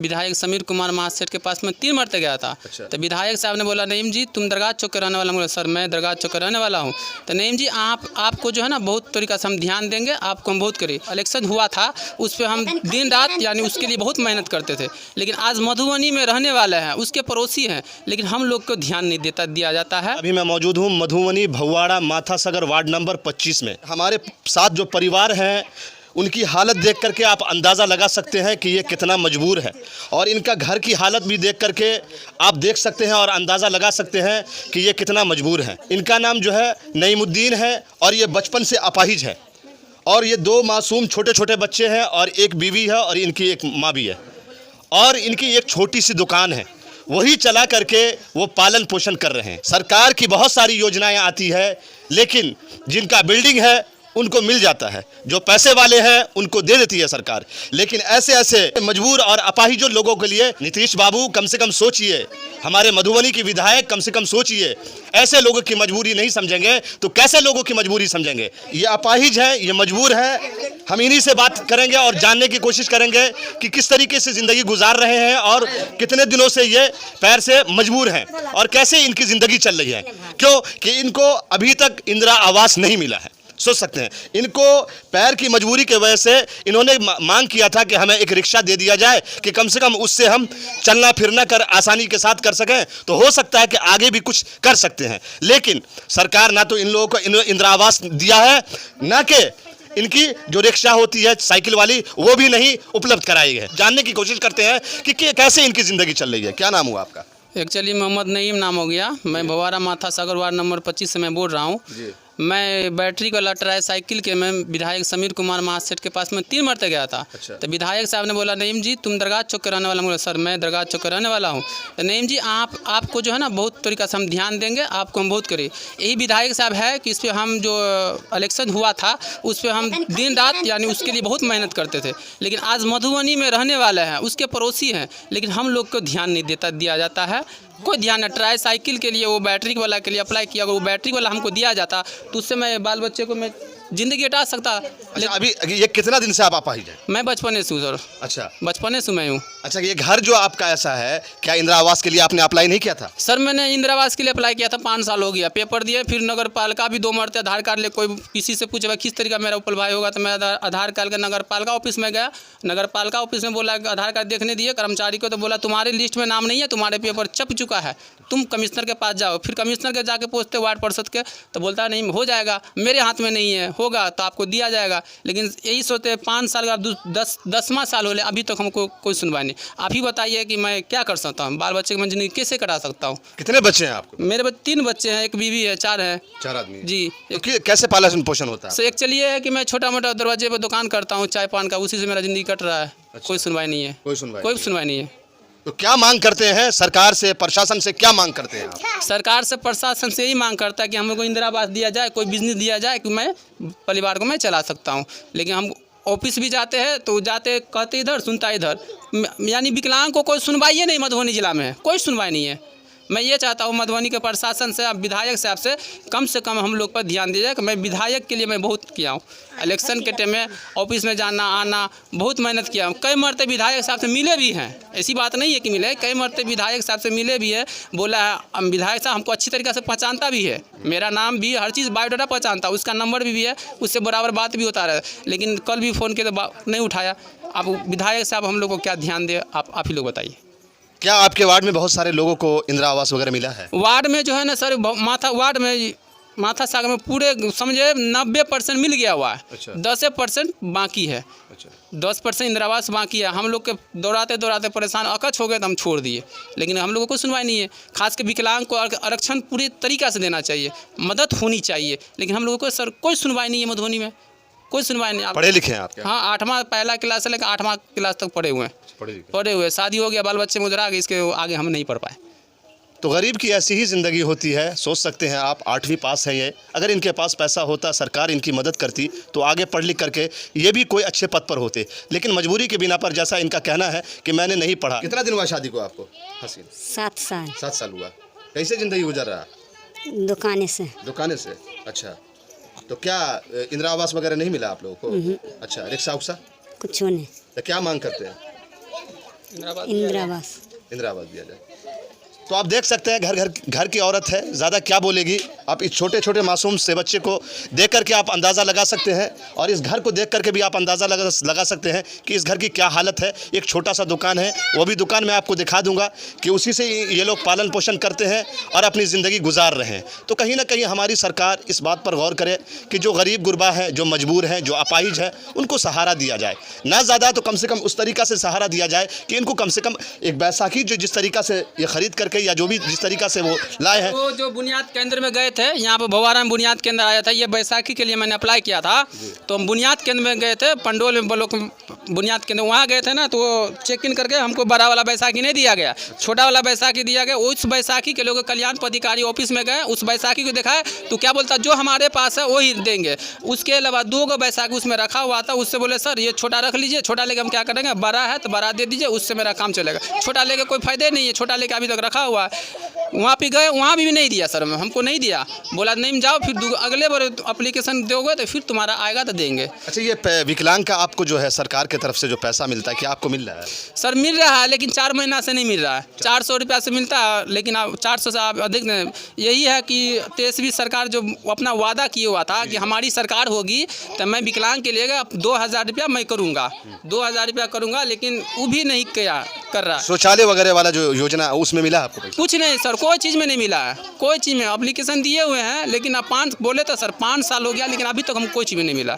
विधायक समीर कुमार महासेठ के पास में 3 मरते गया था। अच्छा। तो विधायक साहब ने बोला नईम जी तुम दरगाह चौक के रहने वाला। बोला सर मैं दरगाह चौक का रहने वाला हूँ। तो नईम जी आपको जो है ना बहुत तरीका से हम ध्यान देंगे, आपको हम बहुत करें। इलेक्शन हुआ था उस पर हम दिन रात यानी उसके लिए बहुत मेहनत करते थे। लेकिन आज मधुबनी में रहने वाले हैं, उसके पड़ोसी हैं, लेकिन हम लोग को ध्यान नहीं दिया जाता है। अभी मैं मौजूद हूँ मधुबनी भगवाड़ा माथासागर वार्ड नंबर 25 में। हमारे साथ जो परिवार हैं उनकी हालत देख करके आप अंदाज़ा लगा सकते हैं कि ये कितना मजबूर है, और इनका घर की हालत भी देख करके आप देख सकते हैं और अंदाज़ा लगा सकते हैं कि ये कितना मजबूर है। इनका नाम जो है नईमुद्दीन है और ये बचपन से अपाहिज है, और ये 2 मासूम छोटे छोटे बच्चे हैं और एक बीवी है और इनकी एक माँ भी है, और इनकी एक छोटी सी दुकान है, वही चला करके वो पालन पोषण कर रहे हैं। सरकार की बहुत सारी योजनाएं आती है, लेकिन जिनका बिल्डिंग है उनको मिल जाता है, जो पैसे वाले हैं उनको दे देती है सरकार। लेकिन ऐसे मजबूर और अपाहिजों लोगों के लिए नीतीश बाबू कम से कम सोचिए, हमारे मधुबनी के विधायक कम से कम सोचिए। ऐसे लोगों की मजबूरी नहीं समझेंगे तो कैसे लोगों की मजबूरी समझेंगे। ये अपाहिज है, ये मजबूर है। हम इन्हीं से बात करेंगे और जानने की कोशिश करेंगे कि किस तरीके से ज़िंदगी गुजार रहे हैं और कितने दिनों से ये पैर से मजबूर हैं और कैसे इनकी ज़िंदगी चल रही है। क्यों कि इनको अभी तक इंदिरा आवास नहीं मिला है। सोच सकते हैं, इनको पैर की मजबूरी के वजह से इन्होंने मांग किया था कि हमें एक रिक्शा दे दिया जाए कि कम से कम उससे हम चलना फिरना कर आसानी के साथ कर सकें, तो हो सकता है कि आगे भी कुछ कर सकते हैं। लेकिन सरकार ना तो इन लोगों को इंदिरा आवास दिया है, ना कि इनकी जो रिक्शा होती है साइकिल वाली वो भी नहीं उपलब्ध कराई है। जानने की कोशिश करते हैं कि कैसे इनकी ज़िंदगी चल रही है। क्या नाम हुआ आपका? एक्चुअली मोहम्मद नईम नाम हो गया। मैं भगवाड़ा माथासागर वार्ड नंबर 25 से मैं बोल रहा हूँ। मैं बैटरी को लटराए साइकिल के मैं विधायक समीर कुमार महासेठ के पास में 3 मरते गया था। अच्छा। तो विधायक साहब ने बोला नईम जी तुम दरगाह चौक के रहने वाला। बोला सर मैं दरगाह चौक का रहने वाला हूँ। तो नईम जी आपको जो है ना बहुत तरीका से हम ध्यान देंगे, आपको हम बहुत करें। यही विधायक साहब है कि इस पर हम जो इलेक्शन हुआ था उस पर हम दिन रात यानी उसके लिए बहुत मेहनत करते थे। लेकिन आज मधुबनी में रहने वाले हैं, उसके पड़ोसी हैं, लेकिन हम लोग को ध्यान नहीं दिया जाता है। कोई ध्यान नहीं। ट्राई साइकिल के लिए वो बैटरी वाला के लिए अप्लाई किया, अगर वो बैटरी वाला हमको दिया जाता तो उससे मैं बाल बच्चे को मैं ज़िंदगी हटा सकता। अच्छा, अभी ये कितना दिन से आप अपाहिज हैं? मैं बचपने से हूँ सर। अच्छा, बचपने से मैं हूँ। अच्छा, ये घर जो आपका ऐसा है, क्या इंदिरा आवास के लिए आपने अप्लाई नहीं किया था? सर मैंने इंदिरा आवास के लिए अप्लाई किया था, 5 साल हो गया, पेपर दिए, फिर नगर पालिका भी 2 मरते आधार कार्ड ले। कोई किसी से पूछे किस तरीका मेरा उपल भाई होगा, तो मैं आधार कार्ड का नगर पालिका ऑफिस में गया। नगर पालिका ऑफिस में बोला आधार कार्ड देखने दिए कर्मचारी को, तो बोला तुम्हारे लिस्ट में नाम नहीं है, तुम्हारे पेपर छप चुका है, तुम कमिश्नर के पास जाओ। फिर कमिश्नर के जाके पूछते वार्ड पार्षद के, तो बोलता है नहीं हो जाएगा, मेरे हाथ में नहीं है, होगा तो आपको दिया जाएगा। लेकिन यही सोचते 5 साल का 10वां साल हो ले, अभी तक हमको कोई सुनवाई नहीं। आप ही बताइए कि मैं क्या कर सकता हूँ, बाल बच्चे की मैं जिंदगी कैसे करा सकता हूँ। कितने बच्चे हैं आपको? मेरे 3 बच्चे हैं, एक बीवी है, 4 हैं। 4 आदमी जी। तो कैसे पालन पोषण होता है? सो एक्चुअली ये है कि मैं छोटा मोटा दरवाजे पर दुकान करता हूँ चाय पान का, उसी से मेरा ज़िंदगी कट रहा है। अच्छा। कोई सुनवाई नहीं है। कोई सुनवाई नहीं है। तो क्या मांग करते हैं सरकार से, प्रशासन से क्या मांग करते हैं आप? सरकार से प्रशासन से यही मांग करता है कि हम लोग को इंदिरा आवास दिया जाए, कोई बिजनेस दिया जाए कि मैं परिवार को मैं चला सकता हूँ। लेकिन हम ऑफिस भी जाते हैं तो जाते कहते इधर सुनता इधर, यानी विकलांग को कोई सुनवाई नहीं मधुबनी जिला में, कोई सुनवाई नहीं है। मैं ये चाहता हूँ मधुबनी के प्रशासन से, विधायक साहब से कम हम लोग पर ध्यान दिया जाए कि मैं विधायक के लिए मैं बहुत किया हूँ। इलेक्शन के टाइम में ऑफिस में जाना आना बहुत मेहनत किया हूँ। कई मरते विधायक साहब से मिले भी हैं, ऐसी बात नहीं है कि मिले, कई मरते विधायक साहब से मिले भी है। बोला है विधायक साहब हमको अच्छी तरीके से पहचानता भी है, मेरा नाम भी हर चीज़ बायोडाटा पहचानता, उसका नंबर भी है, उससे बराबर बात भी होता रहा। लेकिन कल भी फ़ोन किया तो नहीं उठाया। अब विधायक साहब हम लोग को क्या ध्यान दे, आप ही लोग बताइए। क्या आपके वार्ड में बहुत सारे लोगों को इंदिरा आवास वगैरह मिला है? वार्ड में जो है ना सर, वार्ड में माथासागर में पूरे समझे 90% मिल गया हुआ है। अच्छा। 10% बाकी है। अच्छा। 10% इंदिरा आवास बाकी है। हम लोग के दौड़ाते दौड़ाते परेशान अकच हो गए तो हम छोड़ दिए, लेकिन हम लोगों को सुनवाई नहीं है। खास कर विकलांग को आरक्षण पूरी तरीक़ा से देना चाहिए, मदद होनी चाहिए, लेकिन हम लोगों को सर कोई सुनवाई नहीं है। मधुबनी में कोई सुनवाई नहीं। पढ़े लिखे हैं आप क्या? हाँ, 8वां पहला क्लास से लेकर 8वां क्लास तक पढ़े हुए हैं। पढ़े हुए, शादी हो गया, बाल बच्चे मुझे आ गए, इसके आगे हम नहीं पढ़ पाए। तो गरीब की ऐसी ही ज़िंदगी होती है। सोच सकते हैं आप, 8वीं पास है ये, अगर इनके पास पैसा होता, सरकार इनकी मदद करती तो आगे पढ़ लिख करके ये भी कोई अच्छे पद पर होते। लेकिन मजबूरी के बिना पर, जैसा इनका कहना है कि मैंने नहीं पढ़ा। कितना दिन हुआ शादी को आपको? हसीन 7 साल। 7 साल हुआ। कैसे ज़िंदगी गुजर रहा? दुकाने से। दुकाने से। अच्छा, तो क्या इंदिरा आवास वगैरह नहीं मिला आप लोगों को? अच्छा, रिक्शा उक्सा कुछ नहीं। तो क्या मांग करते हैं? इंदिरा आवास। इंदिरा आवास दिया जाए। तो आप देख सकते हैं घर की औरत है, ज़्यादा क्या बोलेगी। आप इस छोटे छोटे मासूम से बच्चे को देख करके आप अंदाज़ा लगा सकते हैं, और इस घर को देख करके भी आप अंदाज़ा लगा सकते हैं कि इस घर की क्या हालत है। एक छोटा सा दुकान है, वो भी दुकान मैं आपको दिखा दूंगा कि उसी से ये लोग पालन पोषण करते हैं और अपनी ज़िंदगी गुजार रहे हैं। तो कहीं ना कहीं हमारी सरकार इस बात पर गौर करे कि जो गरीब गुरबा है, जो मजबूर हैं, जो अपाहिज है, उनको सहारा दिया जाए। ना ज़्यादा तो कम से कम उस तरीक़ा से सहारा दिया जाए कि इनको कम से कम एक बैसाखी जो जिस तरीक़ा से ये ख़रीद करके या जो भी जिस तरीक़ा से वो लाए हैं। वो जो बुनियाद केंद्र में गए थे, यहाँ पर भवारा में बुनियाद केंद्र आया था, ये बैसाखी के लिए मैंने अप्लाई किया था। तो हम बुनियाद केंद्र में गए थे, पंडोल में ब्लॉक बुनियाद केंद्र, वहाँ गए थे ना, तो चेक इन करके हमको बड़ा वाला बैसाखी नहीं दिया गया, छोटा वाला बैसाखी दिया गया। उस बैसाखी के लोग कल्याण पदाधिकारी ऑफिस में गए, उस बैसाखी को दिखाया तो क्या बोलता, जो हमारे पास है वही देंगे। उसके अलावा 2 बैसाखी उसमें रखा हुआ था, उससे बोले सर ये छोटा रख लीजिए, छोटा लेके हम क्या करेंगे, बड़ा है तो बड़ा दे दीजिए, उससे मेरा काम चलेगा। छोटा लेके कोई फायदे नहीं है, छोटा लेके अभी तक रखा हुआ है। वहाँ पे गए, वहाँ भी नहीं दिया सर, हमको नहीं दिया, बोला नहीं जाओ, फिर अगले बार एप्लीकेशन दोगे तो फिर तुम्हारा आएगा तो देंगे। अच्छा, ये विकलांग का आपको जो है सरकार की तरफ से जो पैसा मिलता है, क्या आपको मिल रहा है? सर मिल रहा है, लेकिन 4 महीना से नहीं मिल रहा है। 400 रुपया से मिलता है, लेकिन अब 400 से अधिक नहीं। यही है कि 23वीं सरकार जो अपना वादा किया हुआ था कि हमारी सरकार होगी तो मैं विकलांग के लिए 2000 रुपया मैं करूँगा, 2000 रुपया करूँगा, लेकिन वो भी नहीं कर रहा। शौचालय वगैरह वाला जो योजना उसमें मिला आपको पैसा? कुछ नहीं सर, कोई चीज़ में नहीं मिला है, कोई चीज़ में एप्लीकेशन दिए हुए हैं, लेकिन अब 5 बोले तो सर 5 साल हो गया, लेकिन अभी तक हमको कोई चीज़ में नहीं मिला।